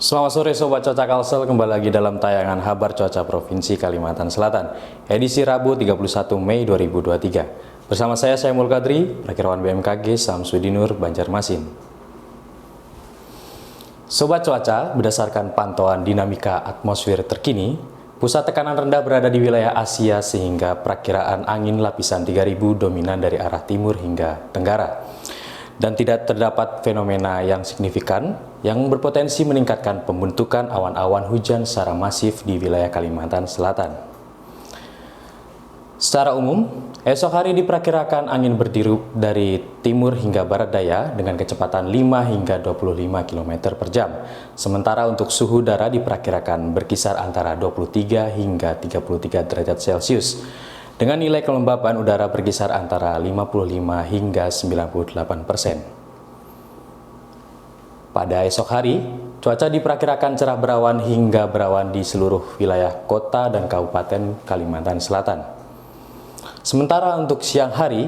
Selamat sore Sobat Cuaca Kalsel, kembali lagi dalam tayangan Kabar Cuaca Provinsi Kalimantan Selatan, edisi Rabu 31 Mei 2023. Bersama saya Syaimul Kadri, Perakirawan BMKG Samsudinur, Banjarmasin. Sobat Cuaca, berdasarkan pantauan dinamika atmosfer terkini, pusat tekanan rendah berada di wilayah Asia sehingga perakiraan angin lapisan 3000 dominan dari arah timur hingga tenggara. Dan tidak terdapat fenomena yang signifikan yang berpotensi meningkatkan pembentukan awan-awan hujan secara masif di wilayah Kalimantan Selatan. Secara umum, esok hari diperkirakan angin bertiup dari timur hingga barat daya dengan kecepatan 5 hingga 25 km per jam. Sementara untuk suhu udara diperkirakan berkisar antara 23 hingga 33 derajat Celcius. Dengan nilai kelembaban udara berkisar antara 55 hingga 98%. Pada esok hari, cuaca diperkirakan cerah berawan hingga berawan di seluruh wilayah kota dan kabupaten Kalimantan Selatan. Sementara untuk siang hari,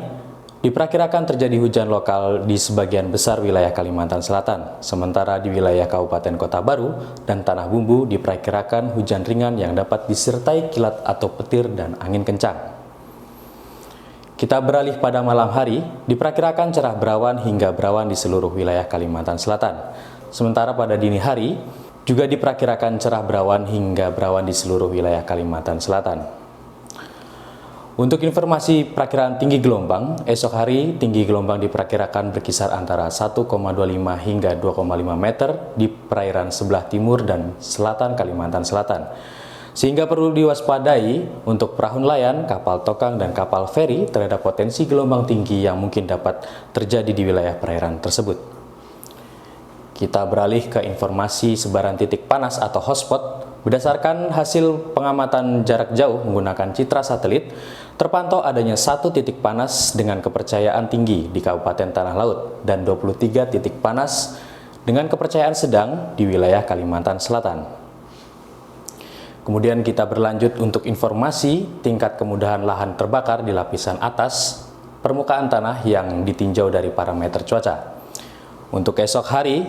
diperkirakan terjadi hujan lokal di sebagian besar wilayah Kalimantan Selatan. Sementara di wilayah Kabupaten Kota Baru dan Tanah Bumbu diperkirakan hujan ringan yang dapat disertai kilat atau petir dan angin kencang. Kita beralih pada malam hari, diperkirakan cerah berawan hingga berawan di seluruh wilayah Kalimantan Selatan. Sementara pada dini hari, juga diperkirakan cerah berawan hingga berawan di seluruh wilayah Kalimantan Selatan. Untuk informasi perakiraan tinggi gelombang, esok hari tinggi gelombang diperkirakan berkisar antara 1,25 hingga 2,5 meter di perairan sebelah timur dan selatan Kalimantan Selatan. Sehingga perlu diwaspadai untuk perahu nelayan, kapal tokang, dan kapal feri terhadap potensi gelombang tinggi yang mungkin dapat terjadi di wilayah perairan tersebut. Kita beralih ke informasi sebaran titik panas atau hotspot. Berdasarkan hasil pengamatan jarak jauh menggunakan citra satelit, terpantau adanya 1 titik panas dengan kepercayaan tinggi di Kabupaten Tanah Laut dan 23 titik panas dengan kepercayaan sedang di wilayah Kalimantan Selatan. Kemudian kita berlanjut untuk informasi tingkat kemudahan lahan terbakar di lapisan atas permukaan tanah yang ditinjau dari parameter cuaca. Untuk esok hari,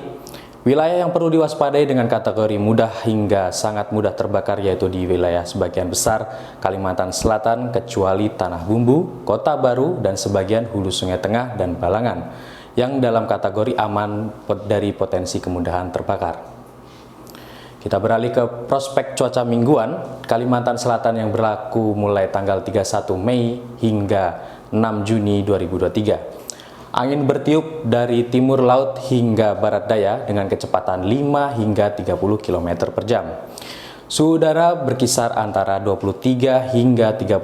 wilayah yang perlu diwaspadai dengan kategori mudah hingga sangat mudah terbakar yaitu di wilayah sebagian besar Kalimantan Selatan kecuali Tanah Bumbu, Kota Baru, dan sebagian hulu Sungai Tengah dan Balangan yang dalam kategori aman dari potensi kemudahan terbakar. Kita beralih ke prospek cuaca mingguan Kalimantan Selatan yang berlaku mulai tanggal 31 Mei hingga 6 Juni 2023. Angin bertiup dari timur laut hingga barat daya dengan kecepatan 5 hingga 30 km per jam. Suhu udara berkisar antara 23 hingga 34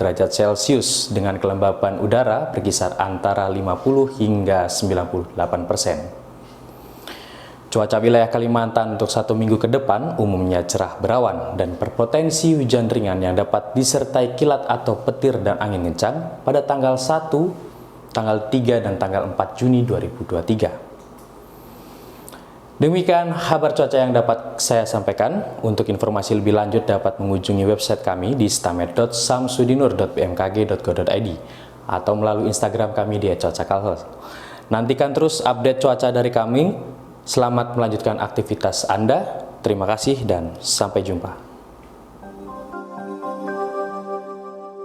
derajat Celcius dengan kelembaban udara berkisar antara 50 hingga 98%. Cuaca wilayah Kalimantan untuk 1 minggu ke depan umumnya cerah berawan dan berpotensi hujan ringan yang dapat disertai kilat atau petir dan angin kencang pada tanggal 1, tanggal 3, dan tanggal 4 Juni 2023. Demikian kabar cuaca yang dapat saya sampaikan. Untuk informasi lebih lanjut dapat mengunjungi website kami di stamet.samsudinur.bmkg.go.id atau melalui Instagram kami di @cuacakalsel. Nantikan terus update cuaca dari kami. Selamat melanjutkan aktivitas Anda. Terima kasih dan sampai jumpa.